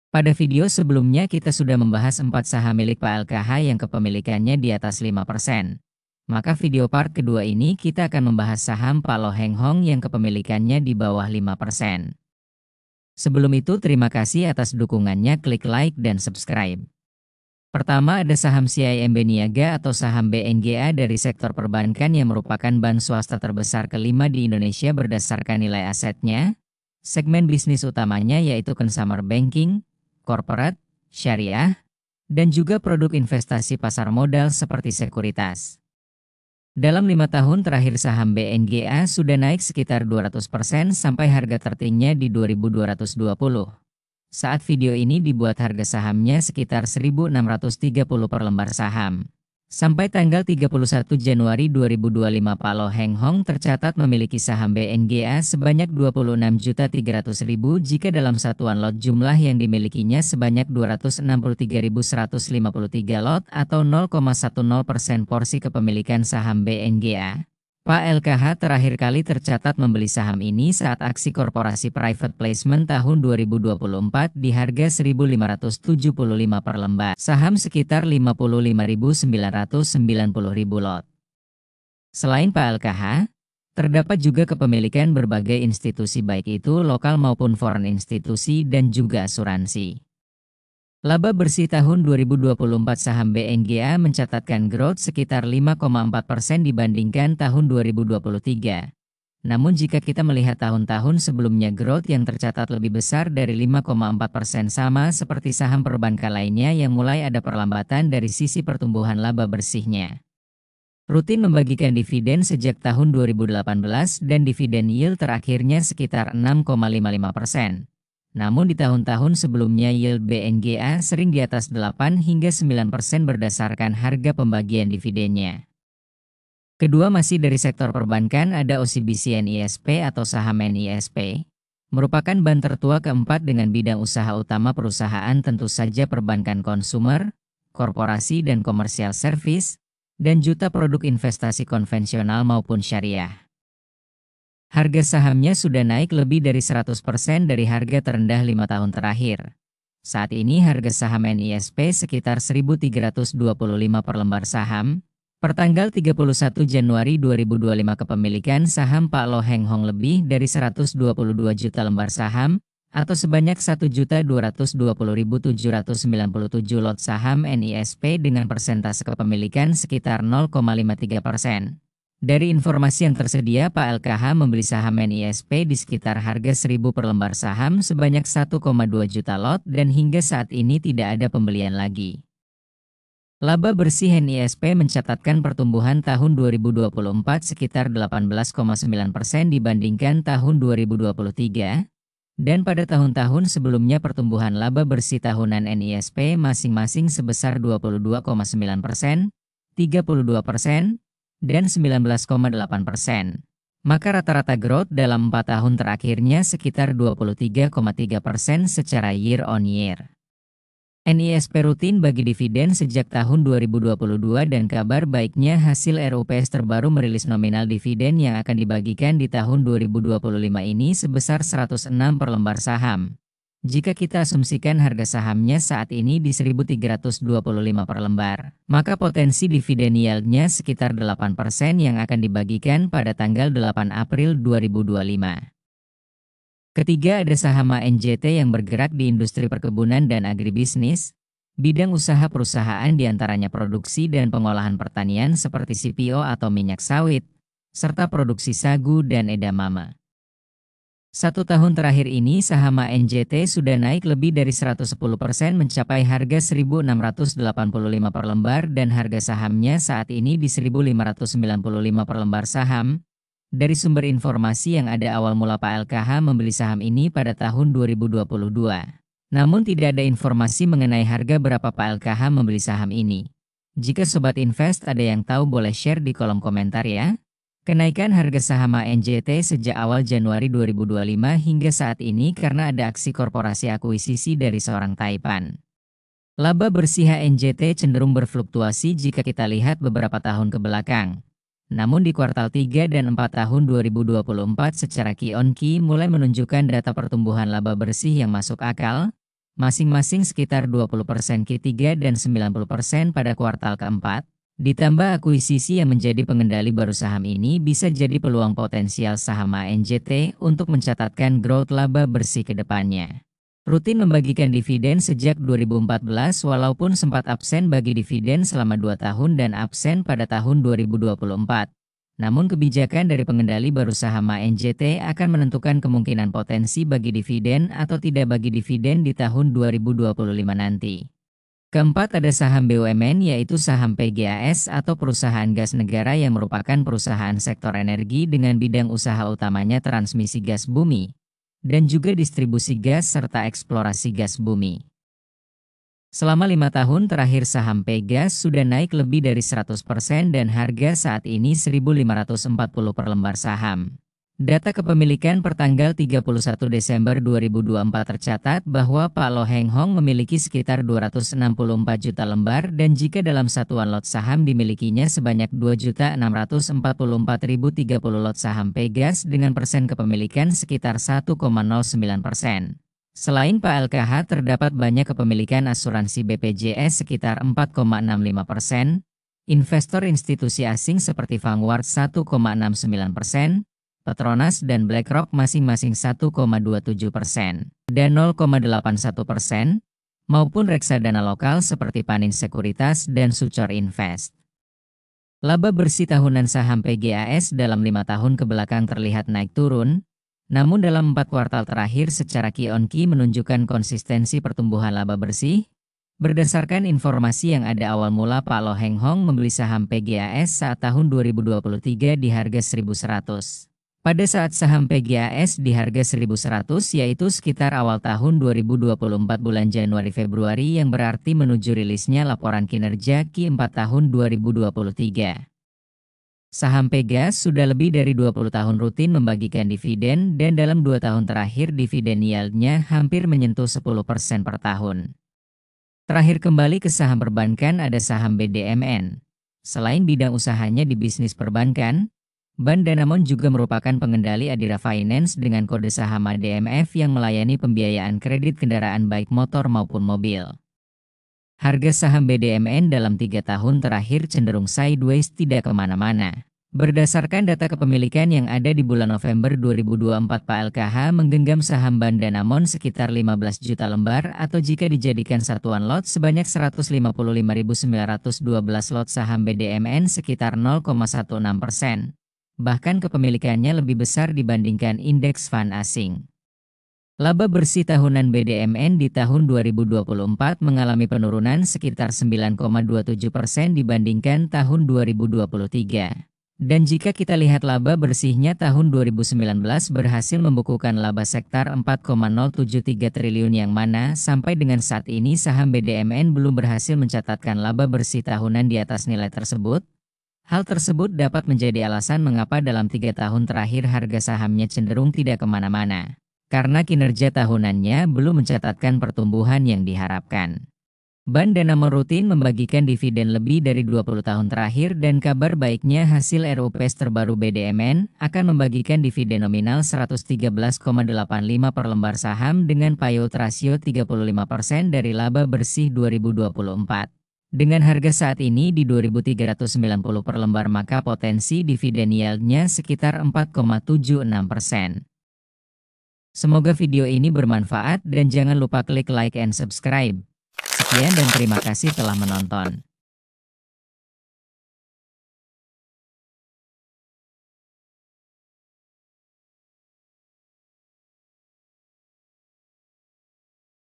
Pada video sebelumnya kita sudah membahas 4 saham milik Pak LKH yang kepemilikannya di atas 5%. Maka video part kedua ini kita akan membahas saham Pak Lo Heng Hong yang kepemilikannya di bawah 5%. Sebelum itu terima kasih atas dukungannya, klik like dan subscribe. Pertama ada saham CIMB Niaga atau saham BNGA dari sektor perbankan yang merupakan bank swasta terbesar kelima di Indonesia berdasarkan nilai asetnya. Segmen bisnis utamanya yaitu consumer banking, corporate, syariah, dan juga produk investasi pasar modal seperti sekuritas. Dalam 5 tahun terakhir saham BNGA sudah naik sekitar 200% sampai harga tertingginya di 2.220. Saat video ini dibuat harga sahamnya sekitar 1.630 per lembar saham. Sampai tanggal 31 Januari 2025 Pak Lo Heng Hong tercatat memiliki saham BNGA sebanyak 26.300.000 jika dalam satuan lot jumlah yang dimilikinya sebanyak 263.153 lot atau 0,10% porsi kepemilikan saham BNGA. Pak LKH terakhir kali tercatat membeli saham ini saat aksi korporasi private placement tahun 2024 di harga 1.575 per lembar. Saham sekitar 55.990.000 lot. Selain Pak LKH, terdapat juga kepemilikan berbagai institusi baik itu lokal maupun foreign institusi dan juga asuransi. Laba bersih tahun 2024 saham BNGA mencatatkan growth sekitar 5,4% dibandingkan tahun 2023. Namun jika kita melihat tahun-tahun sebelumnya growth yang tercatat lebih besar dari 5,4% sama seperti saham perbankan lainnya yang mulai ada perlambatan dari sisi pertumbuhan laba bersihnya. Rutin membagikan dividen sejak tahun 2018 dan dividen yield terakhirnya sekitar 6,55%. Namun di tahun-tahun sebelumnya yield BNGA sering di atas 8 hingga 9% berdasarkan harga pembagian dividennya. Kedua masih dari sektor perbankan ada OCBC NISP atau saham NISP. Merupakan bank tertua keempat dengan bidang usaha utama perusahaan tentu saja perbankan konsumer, korporasi dan komersial service, dan juta produk investasi konvensional maupun syariah. Harga sahamnya sudah naik lebih dari 100% dari harga terendah 5 tahun terakhir. Saat ini harga saham NISP sekitar 1.325 per lembar saham. Pertanggal 31 Januari 2025 kepemilikan saham Pak Lo Heng Hong lebih dari 122 juta lembar saham, atau sebanyak 1.220.797 lot saham NISP dengan persentase kepemilikan sekitar 0,53%. Dari informasi yang tersedia, Pak LKH membeli saham NISP di sekitar harga 1.000 per lembar saham sebanyak 1,2 juta lot dan hingga saat ini tidak ada pembelian lagi. Laba bersih NISP mencatatkan pertumbuhan tahun 2024 sekitar 18,9% dibandingkan tahun 2023, dan pada tahun-tahun sebelumnya pertumbuhan laba bersih tahunan NISP masing-masing sebesar 22,9%, 32%, dan 19,8%. Maka rata-rata growth dalam 4 tahun terakhirnya sekitar 23,3% secara year on year. NISP rutin bagi dividen sejak tahun 2022 dan kabar baiknya hasil RUPS terbaru merilis nominal dividen yang akan dibagikan di tahun 2025 ini sebesar 106 per lembar saham. Jika kita asumsikan harga sahamnya saat ini di 1.325 per lembar, maka potensi dividen yieldnya sekitar 8% yang akan dibagikan pada tanggal 8 April 2025. Ketiga ada saham ANJT yang bergerak di industri perkebunan dan agribisnis, bidang usaha perusahaan diantaranya produksi dan pengolahan pertanian seperti CPO atau minyak sawit, serta produksi sagu dan edamame. 1 tahun terakhir ini saham ANJT sudah naik lebih dari 110% mencapai harga 1.685 per lembar dan harga sahamnya saat ini di 1.595 per lembar saham. Dari sumber informasi yang ada awal mula Pak LKH membeli saham ini pada tahun 2022. Namun tidak ada informasi mengenai harga berapa Pak LKH membeli saham ini. Jika Sobat Invest ada yang tahu boleh share di kolom komentar ya. Kenaikan harga saham ANJT sejak awal Januari 2025 hingga saat ini karena ada aksi korporasi akuisisi dari seorang Taipan. Laba bersih ANJT cenderung berfluktuasi jika kita lihat beberapa tahun ke belakang. Namun di kuartal 3 dan 4 tahun 2024 secara Q-on-Q mulai menunjukkan data pertumbuhan laba bersih yang masuk akal. masing-masing sekitar 20% Q3 dan 90% pada kuartal keempat. Ditambah akuisisi yang menjadi pengendali baru saham ini bisa jadi peluang potensial saham ANJT untuk mencatatkan growth laba bersih ke depannya. Rutin membagikan dividen sejak 2014 walaupun sempat absen bagi dividen selama 2 tahun dan absen pada tahun 2024. Namun kebijakan dari pengendali baru saham ANJT akan menentukan kemungkinan potensi bagi dividen atau tidak bagi dividen di tahun 2025 nanti. Keempat ada saham BUMN yaitu saham PGAS atau perusahaan gas negara yang merupakan perusahaan sektor energi dengan bidang usaha utamanya transmisi gas bumi dan juga distribusi gas serta eksplorasi gas bumi. Selama 5 tahun terakhir saham Pegas sudah naik lebih dari 100% dan harga saat ini 1.540 per lembar saham. Data kepemilikan pertanggal 31 Desember 2024 tercatat bahwa Pak Loh Heng Hong memiliki sekitar 264 juta lembar dan jika dalam satuan lot saham dimilikinya sebanyak 2.644.030 lot saham Pegas dengan persen kepemilikan sekitar 1,09%. Selain Pak LKH terdapat banyak kepemilikan asuransi BPJS sekitar 4,65%, investor institusi asing seperti Vanguard 1,69%, Petronas dan BlackRock masing-masing 1,27% dan 0,81%, maupun reksadana lokal seperti Panin Sekuritas dan Sucor Invest. Laba bersih tahunan saham PGAS dalam 5 tahun kebelakang terlihat naik turun, namun dalam 4 kuartal terakhir secara Q-on-Q menunjukkan konsistensi pertumbuhan laba bersih. Berdasarkan informasi yang ada awal mula Pak Loh Heng Hong membeli saham PGAS saat tahun 2023 di harga 1.100. Pada saat saham PGAS di harga 1.100 yaitu sekitar awal tahun 2024 bulan Januari-Februari yang berarti menuju rilisnya laporan kinerja Q4 tahun 2023. Saham Pegas sudah lebih dari 20 tahun rutin membagikan dividen dan dalam 2 tahun terakhir dividen yieldnya hampir menyentuh 10% per tahun. Terakhir kembali ke saham perbankan ada saham BDMN. Selain bidang usahanya di bisnis perbankan, Bank Danamon juga merupakan pengendali Adira Finance dengan kode saham ADMF yang melayani pembiayaan kredit kendaraan baik motor maupun mobil. Harga saham BDMN dalam 3 tahun terakhir cenderung sideways tidak kemana-mana. Berdasarkan data kepemilikan yang ada di bulan November 2024 Pak LKH menggenggam saham Bank Danamon sekitar 15 juta lembar atau jika dijadikan satuan lot sebanyak 155.912 lot saham BDMN sekitar 0,16%. Bahkan kepemilikannya lebih besar dibandingkan indeks fund asing. Laba bersih tahunan BDMN di tahun 2024 mengalami penurunan sekitar 9,27% dibandingkan tahun 2023. Dan jika kita lihat laba bersihnya tahun 2019 berhasil membukukan laba sekitar 4,073 triliun yang mana sampai dengan saat ini saham BDMN belum berhasil mencatatkan laba bersih tahunan di atas nilai tersebut. Hal tersebut dapat menjadi alasan mengapa dalam 3 tahun terakhir harga sahamnya cenderung tidak kemana-mana. Karena kinerja tahunannya belum mencatatkan pertumbuhan yang diharapkan. Bank Danamon rutin membagikan dividen lebih dari 20 tahun terakhir dan kabar baiknya hasil RUPS terbaru BDMN akan membagikan dividen nominal 113,85 per lembar saham dengan payout rasio 35% dari laba bersih 2024. Dengan harga saat ini di 2.390 per lembar maka potensi dividen yieldnya sekitar 4,76%. Semoga video ini bermanfaat dan jangan lupa klik like and subscribe. Sekian dan terima kasih telah menonton.